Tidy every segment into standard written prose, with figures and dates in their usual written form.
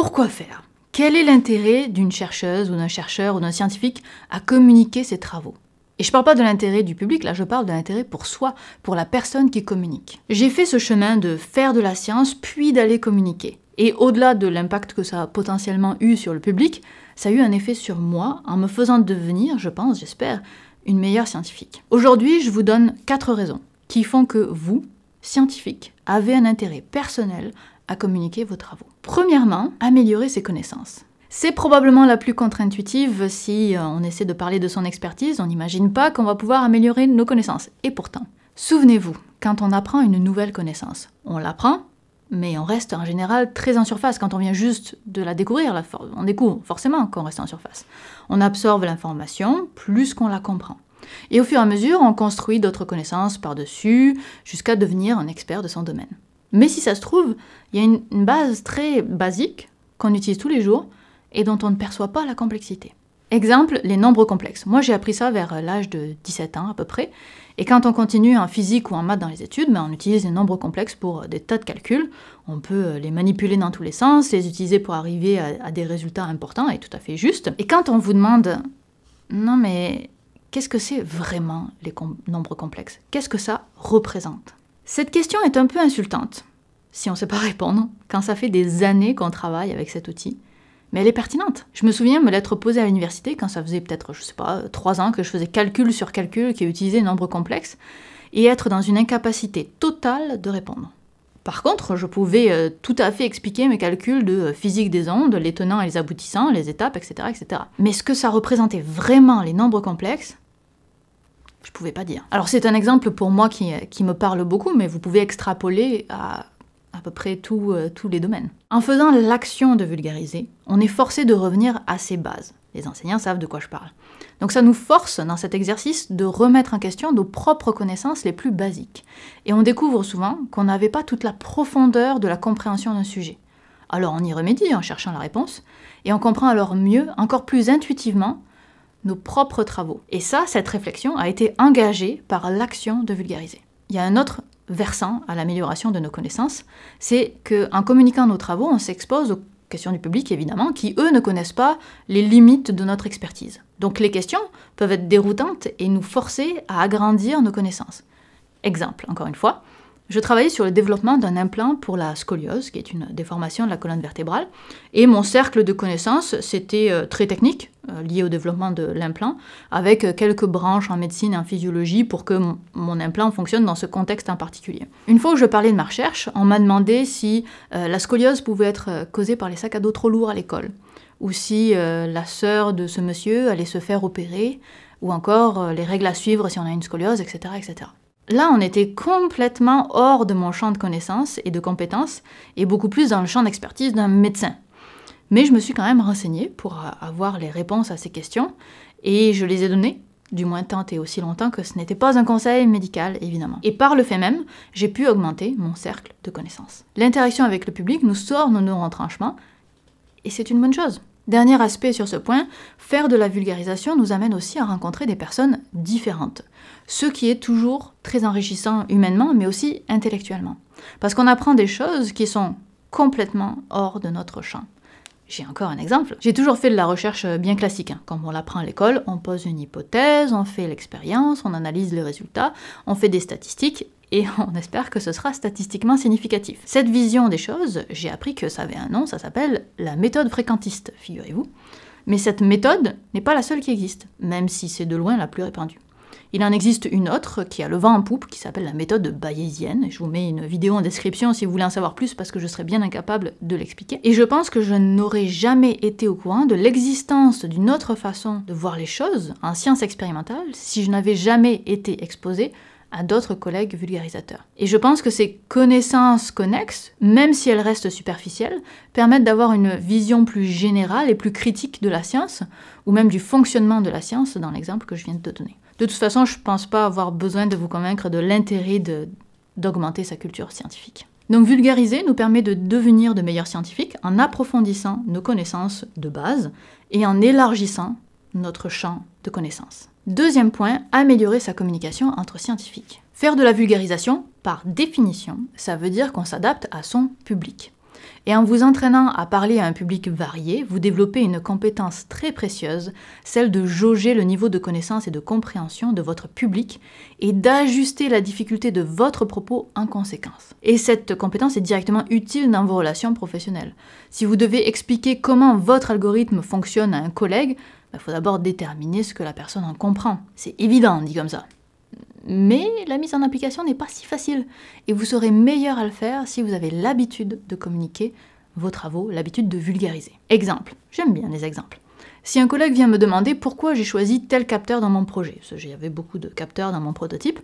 Pourquoi faire? Quel est l'intérêt d'une chercheuse ou d'un chercheur ou d'un scientifique à communiquer ses travaux? Et je ne parle pas de l'intérêt du public, là je parle de l'intérêt pour soi, pour la personne qui communique. J'ai fait ce chemin de faire de la science, puis d'aller communiquer. Et au-delà de l'impact que ça a potentiellement eu sur le public, ça a eu un effet sur moi en me faisant devenir, je pense, j'espère, une meilleure scientifique. Aujourd'hui, je vous donne 4 raisons qui font que vous, scientifiques, avez un intérêt personnel à communiquer vos travaux. Premièrement, améliorer ses connaissances. C'est probablement la plus contre-intuitive si on essaie de parler de son expertise, on n'imagine pas qu'on va pouvoir améliorer nos connaissances. Et pourtant, souvenez-vous, quand on apprend une nouvelle connaissance, on l'apprend, mais on reste en général très en surface. Quand on vient juste de la découvrir, on découvre forcément qu'on reste en surface. On absorbe l'information plus qu'on la comprend. Et au fur et à mesure, on construit d'autres connaissances par-dessus, jusqu'à devenir un expert de son domaine. Mais si ça se trouve, il y a une base très basique qu'on utilise tous les jours, et dont on ne perçoit pas la complexité. Exemple, les nombres complexes. Moi, j'ai appris ça vers l'âge de 17 ans à peu près, et quand on continue en physique ou en maths dans les études, on utilise les nombres complexes pour des tas de calculs. On peut les manipuler dans tous les sens, les utiliser pour arriver à des résultats importants et tout à fait justes. Et quand on vous demande « Non mais, qu'est-ce que c'est vraiment les nombres complexes? Qu'est-ce que ça représente ?» Cette question est un peu insultante, si on ne sait pas répondre, quand ça fait des années qu'on travaille avec cet outil. Mais elle est pertinente. Je me souviens me l'être posée à l'université quand ça faisait peut-être, 3 ans que je faisais calcul sur calcul qui utilisait des nombres complexes et être dans une incapacité totale de répondre. Par contre, je pouvais tout à fait expliquer mes calculs de physique des ondes, les tenants et les aboutissants, les étapes, etc., etc. Mais ce que ça représentait vraiment les nombres complexes, je pouvais pas dire. Alors c'est un exemple pour moi qui me parle beaucoup, mais vous pouvez extrapoler à peu près tous les domaines. En faisant l'action de vulgariser, on est forcé de revenir à ses bases. Les enseignants savent de quoi je parle. Donc ça nous force, dans cet exercice, de remettre en question nos propres connaissances les plus basiques. Et on découvre souvent qu'on n'avait pas toute la profondeur de la compréhension d'un sujet. Alors on y remédie en cherchant la réponse, et on comprend alors mieux, encore plus intuitivement, nos propres travaux. Et ça, cette réflexion a été engagée par l'action de vulgariser. Il y a un autre versant à l'amélioration de nos connaissances, c'est qu'en communiquant nos travaux, on s'expose aux questions du public, évidemment, qui, eux, ne connaissent pas les limites de notre expertise. Donc les questions peuvent être déroutantes et nous forcer à agrandir nos connaissances. Exemple, encore une fois, je travaillais sur le développement d'un implant pour la scoliose, qui est une déformation de la colonne vertébrale, et mon cercle de connaissances, c'était très technique, lié au développement de l'implant, avec quelques branches en médecine et en physiologie pour que mon implant fonctionne dans ce contexte en particulier. Une fois où je parlais de ma recherche, on m'a demandé si la scoliose pouvait être causée par les sacs à dos trop lourds à l'école, ou si la sœur de ce monsieur allait se faire opérer, ou encore les règles à suivre si on a une scoliose, etc., etc. Là, on était complètement hors de mon champ de connaissances et de compétences, et beaucoup plus dans le champ d'expertise d'un médecin. Mais je me suis quand même renseignée pour avoir les réponses à ces questions, et je les ai données, du moins tant et aussi longtemps que ce n'était pas un conseil médical, évidemment. Et par le fait même, j'ai pu augmenter mon cercle de connaissances. L'interaction avec le public nous sort de nos retranchements, et c'est une bonne chose. Dernier aspect sur ce point, faire de la vulgarisation nous amène aussi à rencontrer des personnes différentes. Ce qui est toujours très enrichissant humainement, mais aussi intellectuellement. Parce qu'on apprend des choses qui sont complètement hors de notre champ. J'ai encore un exemple. J'ai toujours fait de la recherche bien classique. Comme on l'apprend à l'école, on pose une hypothèse, on fait l'expérience, on analyse les résultats, on fait des statistiques, et on espère que ce sera statistiquement significatif. Cette vision des choses, j'ai appris que ça avait un nom, ça s'appelle la méthode fréquentiste, figurez-vous. Mais cette méthode n'est pas la seule qui existe, même si c'est de loin la plus répandue. Il en existe une autre qui a le vent en poupe, qui s'appelle la méthode bayésienne. Je vous mets une vidéo en description si vous voulez en savoir plus, parce que je serais bien incapable de l'expliquer. Et je pense que je n'aurais jamais été au courant de l'existence d'une autre façon de voir les choses en sciences expérimentales si je n'avais jamais été exposée à d'autres collègues vulgarisateurs. Et je pense que ces connaissances connexes, même si elles restent superficielles, permettent d'avoir une vision plus générale et plus critique de la science, ou même du fonctionnement de la science dans l'exemple que je viens de te donner. De toute façon, je ne pense pas avoir besoin de vous convaincre de l'intérêt d'augmenter sa culture scientifique. Donc vulgariser nous permet de devenir de meilleurs scientifiques en approfondissant nos connaissances de base et en élargissant notre champ de connaissances. Deuxième point, améliorer sa communication entre scientifiques. Faire de la vulgarisation, par définition, ça veut dire qu'on s'adapte à son public. Et en vous entraînant à parler à un public varié, vous développez une compétence très précieuse, celle de jauger le niveau de connaissance et de compréhension de votre public et d'ajuster la difficulté de votre propos en conséquence. Et cette compétence est directement utile dans vos relations professionnelles. Si vous devez expliquer comment votre algorithme fonctionne à un collègue, il faut d'abord déterminer ce que la personne en comprend. C'est évident, dit comme ça. Mais la mise en application n'est pas si facile et vous serez meilleur à le faire si vous avez l'habitude de communiquer vos travaux, l'habitude de vulgariser. Exemple, j'aime bien les exemples. Si un collègue vient me demander pourquoi j'ai choisi tel capteur dans mon projet, parce que j'avais beaucoup de capteurs dans mon prototype,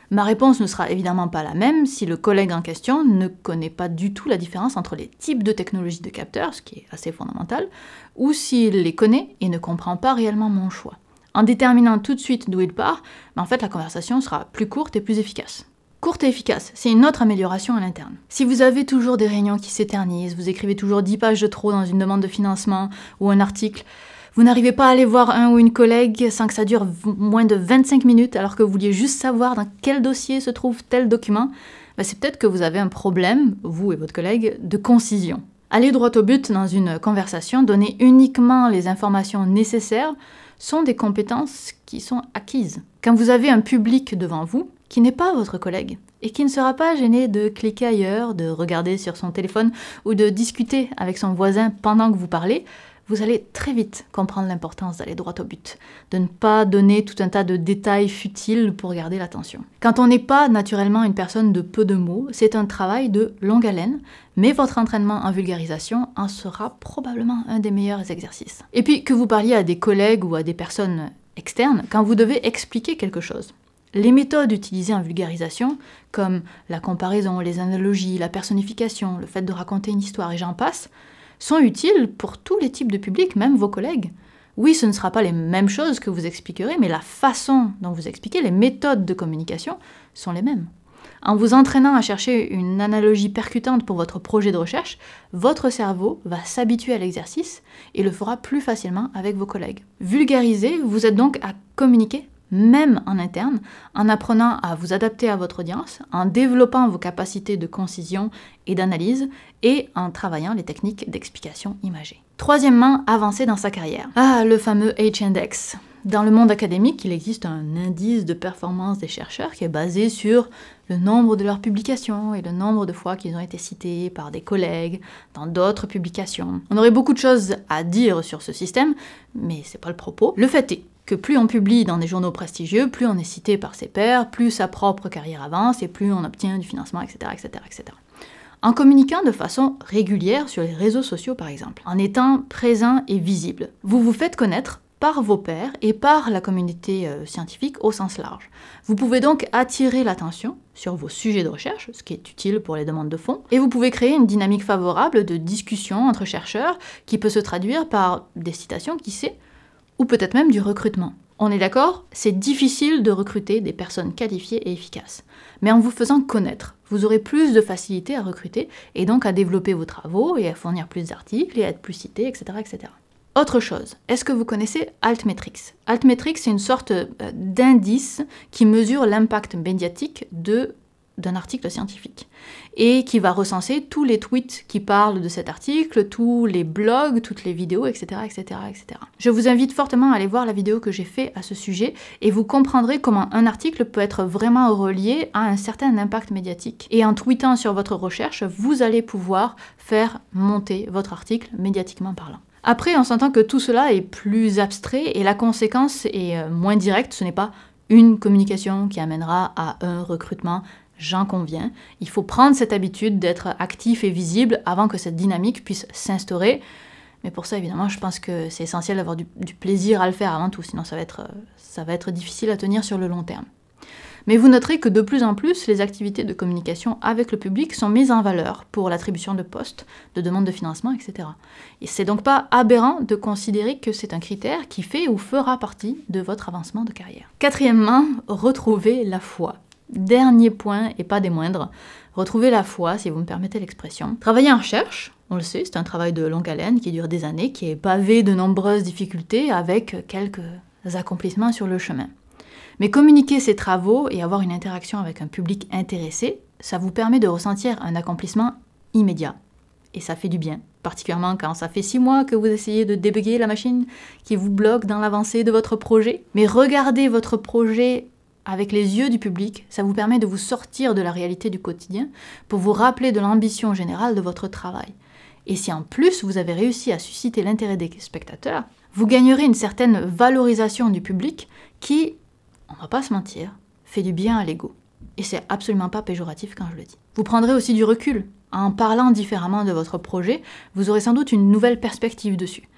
ma réponse ne sera évidemment pas la même si le collègue en question ne connaît pas du tout la différence entre les types de technologies de capteurs, ce qui est assez fondamental, ou s'il les connaît et ne comprend pas réellement mon choix. En déterminant tout de suite d'où il part, en fait la conversation sera plus courte et plus efficace. Courte et efficace, c'est une autre amélioration à l'interne. Si vous avez toujours des réunions qui s'éternisent, vous écrivez toujours 10 pages de trop dans une demande de financement ou un article, vous n'arrivez pas à aller voir un ou une collègue sans que ça dure moins de 25 minutes alors que vous vouliez juste savoir dans quel dossier se trouve tel document, c'est peut-être que vous avez un problème, vous et votre collègue, de concision. Aller droit au but dans une conversation, donner uniquement les informations nécessaires, sont des compétences qui sont acquises. Quand vous avez un public devant vous, qui n'est pas votre collègue, et qui ne sera pas gêné de cliquer ailleurs, de regarder sur son téléphone ou de discuter avec son voisin pendant que vous parlez, vous allez très vite comprendre l'importance d'aller droit au but, de ne pas donner tout un tas de détails futiles pour garder l'attention. Quand on n'est pas naturellement une personne de peu de mots, c'est un travail de longue haleine, mais votre entraînement en vulgarisation en sera probablement un des meilleurs exercices. Et puis que vous parliez à des collègues ou à des personnes externes, quand vous devez expliquer quelque chose. Les méthodes utilisées en vulgarisation, comme la comparaison, les analogies, la personnification, le fait de raconter une histoire et j'en passe, sont utiles pour tous les types de publics, même vos collègues. Oui, ce ne sera pas les mêmes choses que vous expliquerez, mais la façon dont vous expliquez, les méthodes de communication sont les mêmes. En vous entraînant à chercher une analogie percutante pour votre projet de recherche, votre cerveau va s'habituer à l'exercice et le fera plus facilement avec vos collègues. Vulgariser vous aide donc à communiquer même en interne, en apprenant à vous adapter à votre audience, en développant vos capacités de concision et d'analyse, et en travaillant les techniques d'explication imagée. Troisièmement, avancer dans sa carrière. Le fameux H-Index. Dans le monde académique, il existe un indice de performance des chercheurs qui est basé sur le nombre de leurs publications et le nombre de fois qu'ils ont été cités par des collègues dans d'autres publications. On aurait beaucoup de choses à dire sur ce système, mais c'est pas le propos. Le fait est que plus on publie dans des journaux prestigieux, plus on est cité par ses pairs, plus sa propre carrière avance et plus on obtient du financement, etc., etc., etc. En communiquant de façon régulière sur les réseaux sociaux par exemple, en étant présent et visible, vous vous faites connaître par vos pairs et par la communauté scientifique au sens large. Vous pouvez donc attirer l'attention sur vos sujets de recherche, ce qui est utile pour les demandes de fonds, et vous pouvez créer une dynamique favorable de discussion entre chercheurs qui peut se traduire par des citations, qui sait, ou peut-être même du recrutement. On est d'accord, c'est difficile de recruter des personnes qualifiées et efficaces. Mais en vous faisant connaître, vous aurez plus de facilité à recruter et donc à développer vos travaux et à fournir plus d'articles et à être plus cité, etc., etc. Autre chose, est-ce que vous connaissez Altmetrics? Altmetrics, c'est une sorte d'indice qui mesure l'impact médiatique d'un article scientifique et qui va recenser tous les tweets qui parlent de cet article, tous les blogs, toutes les vidéos, etc., etc., etc. Je vous invite fortement à aller voir la vidéo que j'ai faite à ce sujet et vous comprendrez comment un article peut être vraiment relié à un certain impact médiatique. Et en tweetant sur votre recherche, vous allez pouvoir faire monter votre article médiatiquement parlant. Après, on s'entend que tout cela est plus abstrait et la conséquence est moins directe. Ce n'est pas une communication qui amènera à un recrutement. J'en conviens, il faut prendre cette habitude d'être actif et visible avant que cette dynamique puisse s'instaurer. Mais pour ça, évidemment, je pense que c'est essentiel d'avoir du plaisir à le faire avant tout, sinon ça va être difficile à tenir sur le long terme. Mais vous noterez que de plus en plus, les activités de communication avec le public sont mises en valeur pour l'attribution de postes, de demandes de financement, etc. Et c'est donc pas aberrant de considérer que c'est un critère qui fait ou fera partie de votre avancement de carrière. Quatrièmement, retrouver la foi. Dernier point, et pas des moindres, retrouver la foi, si vous me permettez l'expression. Travailler en recherche, on le sait, c'est un travail de longue haleine qui dure des années, qui est pavé de nombreuses difficultés avec quelques accomplissements sur le chemin. Mais communiquer ces travaux et avoir une interaction avec un public intéressé, ça vous permet de ressentir un accomplissement immédiat. Et ça fait du bien, particulièrement quand ça fait 6 mois que vous essayez de débugger la machine qui vous bloque dans l'avancée de votre projet. Mais regardez votre projet avec les yeux du public, ça vous permet de vous sortir de la réalité du quotidien pour vous rappeler de l'ambition générale de votre travail. Et si en plus vous avez réussi à susciter l'intérêt des spectateurs, vous gagnerez une certaine valorisation du public qui, on va pas se mentir, fait du bien à l'ego. Et c'est absolument pas péjoratif quand je le dis. Vous prendrez aussi du recul. En parlant différemment de votre projet, vous aurez sans doute une nouvelle perspective dessus.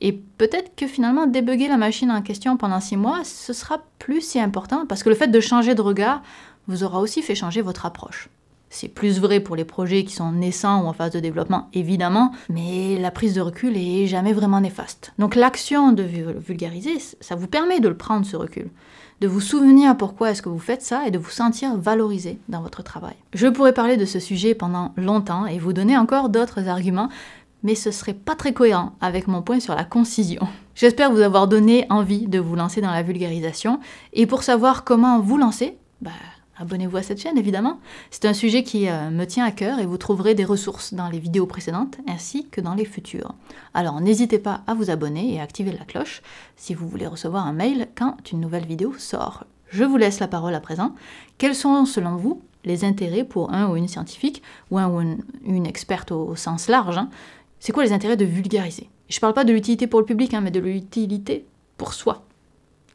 Et peut-être que finalement, débugger la machine en question pendant 6 mois, ce sera plus si important, parce que le fait de changer de regard vous aura aussi fait changer votre approche. C'est plus vrai pour les projets qui sont naissants ou en phase de développement, évidemment, mais la prise de recul est jamais vraiment néfaste. Donc l'action de vulgariser, ça vous permet de le prendre, ce recul, de vous souvenir pourquoi est-ce que vous faites ça et de vous sentir valorisé dans votre travail. Je pourrais parler de ce sujet pendant longtemps et vous donner encore d'autres arguments, mais ce serait pas très cohérent avec mon point sur la concision. J'espère vous avoir donné envie de vous lancer dans la vulgarisation, et pour savoir comment vous lancer, abonnez-vous à cette chaîne évidemment. C'est un sujet qui me tient à cœur et vous trouverez des ressources dans les vidéos précédentes ainsi que dans les futures. Alors n'hésitez pas à vous abonner et à activer la cloche si vous voulez recevoir un mail quand une nouvelle vidéo sort. Je vous laisse la parole à présent. Quels sont selon vous les intérêts pour un ou une scientifique ou un ou une experte au sens large, C'est quoi les intérêts de vulgariser? Je ne parle pas de l'utilité pour le public, mais de l'utilité pour soi.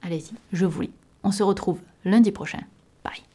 Allez-y, je vous lis. On se retrouve lundi prochain. Bye.